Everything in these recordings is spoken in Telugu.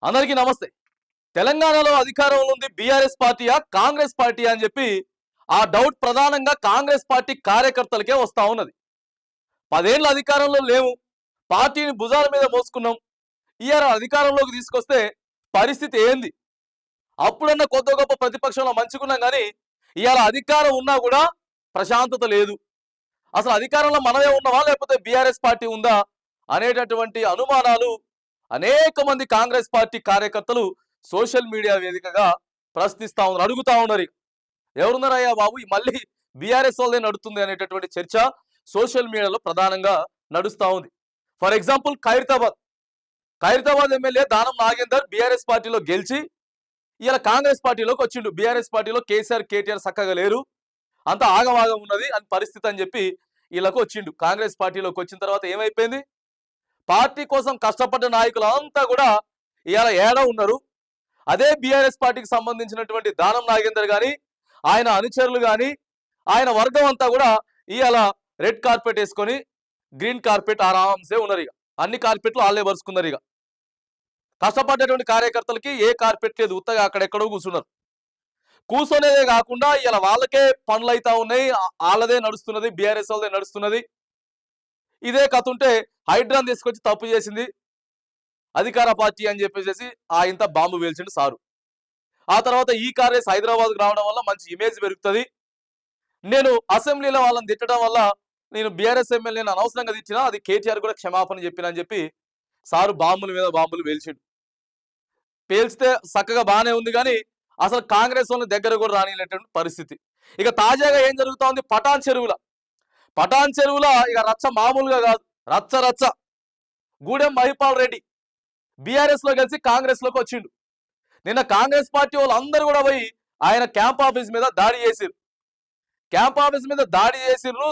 అందరికీ నమస్తే. తెలంగాణలో అధికారంలో ఉంది బీఆర్ఎస్ పార్టీయా కాంగ్రెస్ పార్టీయా అని చెప్పి ఆ డౌట్ ప్రధానంగా కాంగ్రెస్ పార్టీ కార్యకర్తలకే వస్తా ఉన్నది. 10 ఏళ్ల అధికారంలో లేవు, పార్టీని భుజాల మీద మోసుకున్నాం, ఇయాల అధికారంలోకి తీసుకొస్తే పరిస్థితి ఏంది? అప్పుడన్నా కొద్ది గొప్ప ప్రతిపక్షంలో మంచుకున్నాం కానీ ఇయాల అధికారం ఉన్నా కూడా ప్రశాంతత లేదు. అసలు అధికారంలో మనమే ఉన్నావా లేకపోతే బీఆర్ఎస్ పార్టీ ఉందా అనేటటువంటి అనుమానాలు అనేక మంది కాంగ్రెస్ పార్టీ కార్యకర్తలు సోషల్ మీడియా వేదికగా ప్రశ్నిస్తా ఉన్నారు, అడుగుతా ఉన్నారు. ఎవరున్నారయ్యా బాబు, మళ్ళీ బీఆర్ఎస్ వాళ్ళే నడుస్తుంది అనేటటువంటి చర్చ సోషల్ మీడియాలో ప్రధానంగా నడుస్తా ఉంది. For example Khairatabad MLA Danam Nagender BRS పార్టీలో గెలిచి ఇలా కాంగ్రెస్ పార్టీలోకి వచ్చిండు. బీఆర్ఎస్ పార్టీలో కేసీఆర్ కేటీఆర్ చక్కగా లేరు, అంత ఆగమాగం ఉన్నది అని పరిస్థితి అని చెప్పి వీళ్ళకు వచ్చిండు. కాంగ్రెస్ పార్టీలోకి వచ్చిన తర్వాత ఏమైపోయింది? పార్టీ కోసం కష్టపడ్డ నాయకులు అంతా కూడా ఇవాళ ఏడా ఉన్నారు. అదే బీఆర్ఎస్ పార్టీకి సంబంధించినటువంటి దానం నాగేందర్ కానీ ఆయన అనుచరులు కానీ ఆయన వర్గం అంతా కూడా ఇవాళ రెడ్ కార్పెట్ వేసుకొని గ్రీన్ కార్పెట్ ఆరాంసే ఉన్నారు. ఇక అన్ని కార్పెట్లు వాళ్ళే పరుచుకున్నారు. ఇక కష్టపడ్డటువంటి కార్యకర్తలకి ఏ కార్పెట్ లేదు, ఉత్తగా అక్కడెక్కడో కూర్చున్నారు. కూర్చొనేదే కాకుండా ఇలా వాళ్ళకే పనులు అవుతా ఉన్నాయి, వాళ్ళదే నడుస్తున్నది, బీఆర్ఎస్ వాళ్ళదే నడుస్తున్నది. ఇదే కథ ఉంటే హైడ్రాన్ తీసుకొచ్చి తప్పు చేసింది అధికార పార్టీ అని చెప్పేసి ఇంత బాంబు వేల్చిండు సారు. ఆ తర్వాత ఈ కారేస్ హైదరాబాద్కు రావడం వల్ల మంచి ఇమేజ్ పెరుగుతుంది, నేను అసెంబ్లీలో వాళ్ళని తిట్టడం వల్ల నేను బీఆర్ఎస్ ఎమ్మెల్యేని అనవసరంగా తిట్టినా అది కేటీఆర్ కూడా క్షమాపణ చెప్పిన అని చెప్పి సారు బాంబుల మీద బాంబులు పేల్చిండు. పేల్చితే చక్కగా బాగానే ఉంది కానీ అసలు కాంగ్రెస్ వాళ్ళని దగ్గర కూడా రానిలేటువంటి పరిస్థితి. ఇక తాజాగా ఏం జరుగుతా ఉంది? పటాన్ చెరువుల ఇక రచ్చ మామూలుగా కాదు, రచ్చ. గూడెం మహిపాల్ రెడ్డి బీఆర్ఎస్ లో కలిసి కాంగ్రెస్ లోకి వచ్చిండు. నిన్న కాంగ్రెస్ పార్టీ వాళ్ళు అందరూ కూడా పోయి ఆయన క్యాంప్ ఆఫీస్ మీద దాడి చేసిర్రు.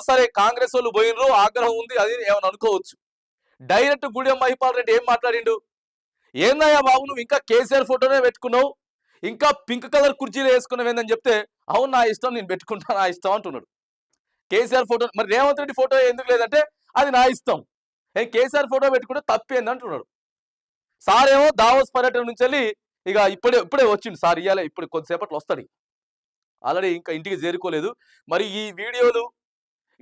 సరే కాంగ్రెస్ వాళ్ళు పోయినరు, ఆగ్రహం ఉంది, అది ఏమని అనుకోవచ్చు. డైరెక్ట్ గూడెం మహిపాల్ రెడ్డి ఏం మాట్లాడిండు? ఏందయ్యా బాబు, నువ్వు ఇంకా కేసీఆర్ ఫోటోనే పెట్టుకున్నావు, ఇంకా పింక్ కలర్ కుర్చీలు వేసుకున్నావు ఏందని చెప్తే, అవును నా ఇష్టం, నేను పెట్టుకుంటా, నా ఇష్టం అంటున్నాడు. కేసీఆర్ ఫోటో మరి రేవంత్ రెడ్డి ఫోటో ఎందుకు లేదంటే అది నా ఇష్టం, కేసీఆర్ ఫోటో పెట్టుకుంటే తప్పేంది అంటున్నాడు. సార్ ఏమో దావోస్ పర్యటన నుంచి వెళ్ళి ఇక ఇప్పుడే వచ్చిండు సార్, ఇవాళ ఇప్పుడు కొద్దిసేపట్లో వస్తాడు, ఆల్రెడీ ఇంకా ఇంటికి చేరుకోలేదు. మరి ఈ వీడియోలు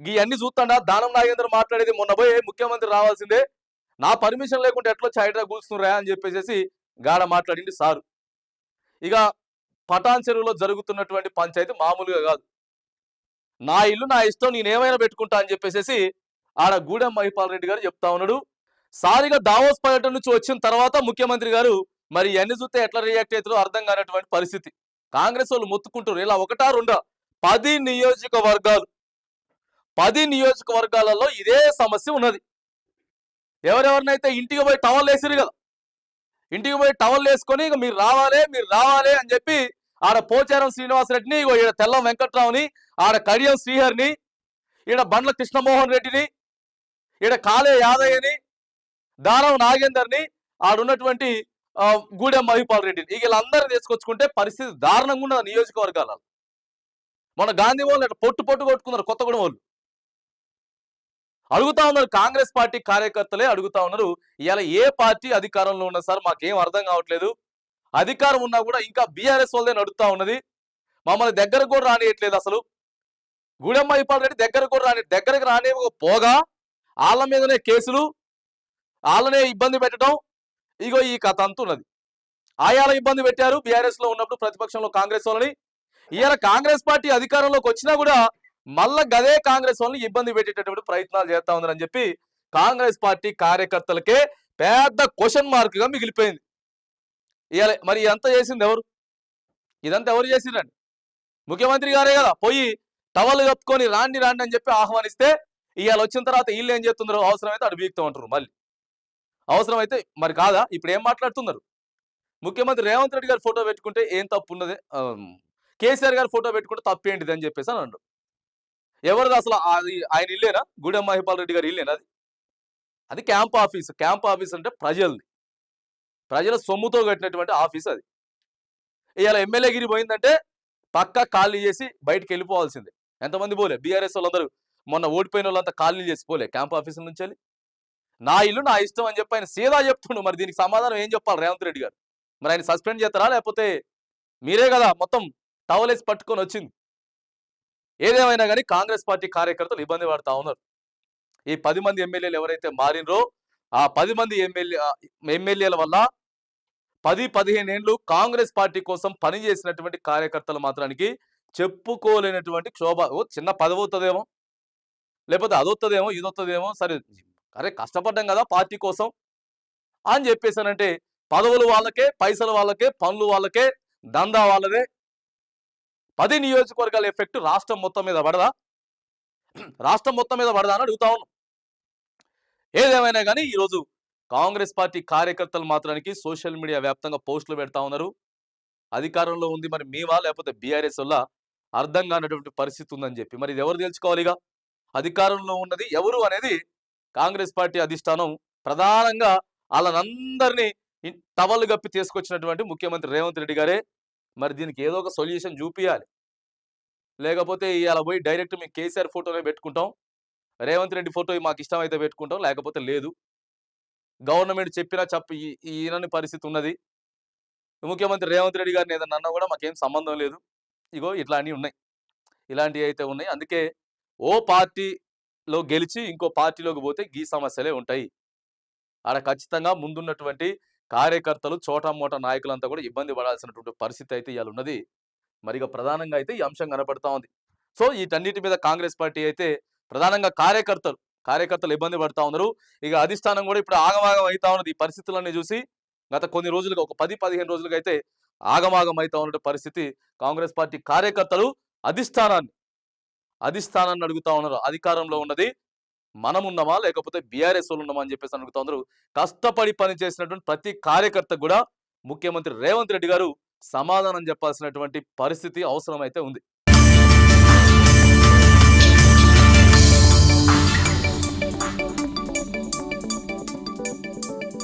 ఇవన్నీ చూస్తాడా దానం నాగేంద్ర మాట్లాడేది, మొన్న పోయి ముఖ్యమంత్రి రావాల్సిందే, నా పర్మిషన్ లేకుండా ఎట్లొచ్చి హైడ్రా కూర్చున్నారా అని చెప్పేసి గాఢ మాట్లాడింది సారు. ఇక పటాన్ చెరువులో జరుగుతున్నటువంటి పంచాయతీ మామూలుగా కాదు. నా ఇల్లు నా ఇష్టం, నేనేమైనా పెట్టుకుంటా అని చెప్పేసి ఆడ గూడెం మహిపాల్ రెడ్డి గారు చెప్తా ఉన్నాడు. సారిగా దావోస్ పర్యటన నుంచి వచ్చిన తర్వాత ముఖ్యమంత్రి గారు మరి ఇవన్నీ చూస్తే ఎట్లా రియాక్ట్ అవుతారో అర్థం కానటువంటి పరిస్థితి. కాంగ్రెస్ వాళ్ళు మొత్తుకుంటారు, ఇలా ఒకటా రెండా 10 నియోజకవర్గాలలో ఇదే సమస్య ఉన్నది. ఎవరెవరినైతే ఇంటికి పోయి టవల్ వేసిరు కదా, ఇంటికి పోయి టవల్ వేసుకొని ఇక మీరు రావాలి అని చెప్పి ఆడ పోచారం శ్రీనివాసరెడ్డిని, ఈడ తెల్లం వెంకట్రావుని, ఆడ కడియం శ్రీహరిని, ఈడ బండ్ల కృష్ణమోహన్ రెడ్డిని, ఈడ కాళే యాదయ్యని, దానం నాగేందర్ని, ఆడున్నటువంటి గూడెం మహిపాల్ రెడ్డిని, ఇక వీళ్ళందరినీ తీసుకొచ్చుకుంటే పరిస్థితి దారుణంగా ఉన్నది నియోజకవర్గాలలో. మన గాంధీ వాళ్ళు పొట్టు కొట్టుకున్నారు కొత్తగూడెం వాళ్ళు. అడుగుతా ఉన్నారు, కాంగ్రెస్ పార్టీ కార్యకర్తలే అడుగుతా ఉన్నారు, ఇవాళ ఏ పార్టీ అధికారంలో ఉన్నా సార్ మాకేం అర్థం కావట్లేదు, అధికారం ఉన్నా కూడా ఇంకా బీఆర్ఎస్ వాళ్ళదే నడుస్తా ఉన్నది, మమ్మల్ని దగ్గరకు కూడా రానియట్లేదు. అసలు గూడెం మహిపాల్ రెడ్డి దగ్గరకు రానివ్వకపోగా వాళ్ళ మీదనే కేసులు, వాళ్ళనే ఇబ్బంది పెట్టడం, ఇగో ఈ కథ అంతున్నది. ఆయాల ఇబ్బంది పెట్టారు బీఆర్ఎస్ లో ఉన్నప్పుడు ప్రతిపక్షంలో కాంగ్రెస్ వాళ్ళని. ఇవాళ కాంగ్రెస్ పార్టీ అధికారంలోకి వచ్చినా కూడా మళ్ళా గదే కాంగ్రెస్ వాళ్ళని ఇబ్బంది పెట్టేటటువంటి ప్రయత్నాలు చేస్తా ఉందని చెప్పి కాంగ్రెస్ పార్టీ కార్యకర్తలకే పెద్ద క్వశ్చన్ మార్క్ గా మిగిలిపోయింది. ఇవాళ మరి ఇదంతా చేసింది ఎవరు? ఇదంతా ఎవరు చేసిండ్రండి? ముఖ్యమంత్రి గారే కదా పోయి టవల్ కప్పుకొని రాండి అని చెప్పి ఆహ్వానిస్తే, ఇవాళ వచ్చిన తర్వాత వీళ్ళు ఏం చేస్తున్నారు, అవసరమైతే అటు బీక్తూ ఉంటారు. మళ్ళీ అవసరమైతే మరి కాదా? ఇప్పుడు ఏం మాట్లాడుతున్నారు? ముఖ్యమంత్రి రేవంత్ రెడ్డి గారి ఫోటో పెట్టుకుంటే ఏం తప్పు ఉన్నది, కేసీఆర్ గారి ఫోటో పెట్టుకుంటే తప్పేంటిది అని చెప్పేసి అని అంటారు. ఎవరిది అసలు? అది ఆయన ఇల్లేనా? గూడెం మహిపాల్ రెడ్డి గారు ఇల్లేనా? అది క్యాంప్ ఆఫీస్ అంటే ప్రజల సొమ్ముతో కట్టినటువంటి ఆఫీస్ అది. ఇవాళ ఎమ్మెల్యే గిరి పోయిందంటే పక్కా ఖాళీ చేసి బయటకు వెళ్ళిపోవాల్సిందే. ఎంతమంది పోలే బీఆర్ఎస్ వాళ్ళందరూ, మొన్న ఓడిపోయిన వాళ్ళంతా ఖాళీ చేసి పోలే క్యాంప్ ఆఫీసుల నుంచి వెళ్ళి. నా ఇల్లు నా ఇష్టం అని చెప్పి ఆయన సీదా చెప్తుండు. మరి దీనికి సమాధానం ఏం చెప్పాలి రేవంత్ రెడ్డి గారు? మరి ఆయన సస్పెండ్ చేస్తారా లేకపోతే మీరే కదా మొత్తం టవలేసి పట్టుకొని వచ్చింది. ఏదేమైనా కానీ కాంగ్రెస్ పార్టీ కార్యకర్తలు ఇబ్బంది పడతా ఉన్నారు. ఈ 10 మంది ఎమ్మెల్యేలు ఎవరైతే మారినరో ఆ 10 మంది ఎమ్మెల్యేల వల్ల 10-15 ఏండ్లు కాంగ్రెస్ పార్టీ కోసం పనిచేసినటువంటి కార్యకర్తలు మాత్రానికి చెప్పుకోలేనటువంటి క్షోభ. ఓ చిన్న పదవి అవుతుందేమో, లేకపోతే అదొత్తదేమో, ఇదొత్తదేమో, సరే అరే కష్టపడ్డాం కదా పార్టీ కోసం అని చెప్పేసానంటే పదవులు వాళ్ళకే, పైసలు వాళ్ళకే, పనులు వాళ్ళకే, దందా వాళ్ళదే. 10 నియోజకవర్గాల ఎఫెక్ట్ రాష్ట్రం మొత్తం మీద పడదా? రాష్ట్రం మొత్తం మీద పడదా అని అడుగుతా ఉన్నాం. ఏదేమైనా కానీ ఈరోజు కాంగ్రెస్ పార్టీ కార్యకర్తలు మాత్రానికి సోషల్ మీడియా వ్యాప్తంగా పోస్టులు పెడతా ఉన్నారు. అధికారంలో ఉంది మరి మేమా లేకపోతే బీఆర్ఎస్ వల్ల అర్థం కానటువంటి పరిస్థితి ఉందని చెప్పి. మరి ఇది ఎవరు తెలుసుకోవాలిగా? అధికారంలో ఉన్నది ఎవరు అనేది కాంగ్రెస్ పార్టీ అధిష్టానం ప్రధానంగా వాళ్ళనందరినీ టవల్ గప్పి తీసుకొచ్చినటువంటి ముఖ్యమంత్రి రేవంత్ రెడ్డి గారే. మరి దీనికి ఏదో ఒక సొల్యూషన్ చూపియాలి. లేకపోతే ఇవాళ పోయి డైరెక్ట్ మేము కేసీఆర్ ఫోటోనే పెట్టుకుంటాం, రేవంత్ రెడ్డి ఫోటో మాకు ఇష్టం అయితే పెట్టుకుంటాం, లేకపోతే లేదు. గవర్నమెంట్ చెప్పినా ఈయనని పరిస్థితి ఉన్నది. ముఖ్యమంత్రి రేవంత్ రెడ్డి గారిని ఏదన్నా అన్నా కూడా మాకేం సంబంధం లేదు. ఇగో ఇట్లాంటివి ఉన్నాయి, ఇలాంటివి అయితే ఉన్నాయి. అందుకే ఓ పార్టీలో గెలిచి ఇంకో పార్టీలోకి పోతే ఈ సమస్యలే ఉంటాయి. ఆడ ఖచ్చితంగా ముందున్నటువంటి కార్యకర్తలు చోటమోట నాయకులంతా కూడా ఇబ్బంది పడాల్సినటువంటి పరిస్థితి అయితే ఇవాళ ఉన్నది. మరిగా ప్రధానంగా అయితే ఈ అంశం కనపడతా ఉంది. సో వీటన్నిటి మీద కాంగ్రెస్ పార్టీ అయితే ప్రధానంగా కార్యకర్తలు ఇబ్బంది పడతా ఉన్నారు. ఇక అధిష్టానం కూడా ఇప్పుడు ఆగమాగం అవుతా ఉన్నది. ఈ పరిస్థితులన్నీ చూసి గత కొన్ని రోజులుగా ఒక 10-15 రోజులుగా అయితే ఆగమాగం అవుతా ఉన్న పరిస్థితి. కాంగ్రెస్ పార్టీ కార్యకర్తలు అధిష్టానాన్ని అడుగుతా ఉన్నారు, అధికారంలో ఉన్నది మనమున్నామా లేకపోతే బీఆర్ఎస్ వాళ్ళు ఉన్నామా అని చెప్పేసి అడుగుతా ఉన్నారు. కష్టపడి పని చేసినటువంటి ప్రతి కార్యకర్త కూడా ముఖ్యమంత్రి రేవంత్ రెడ్డి గారు సమాధానం చెప్పాల్సినటువంటి పరిస్థితి అవసరం అయితే ఉంది.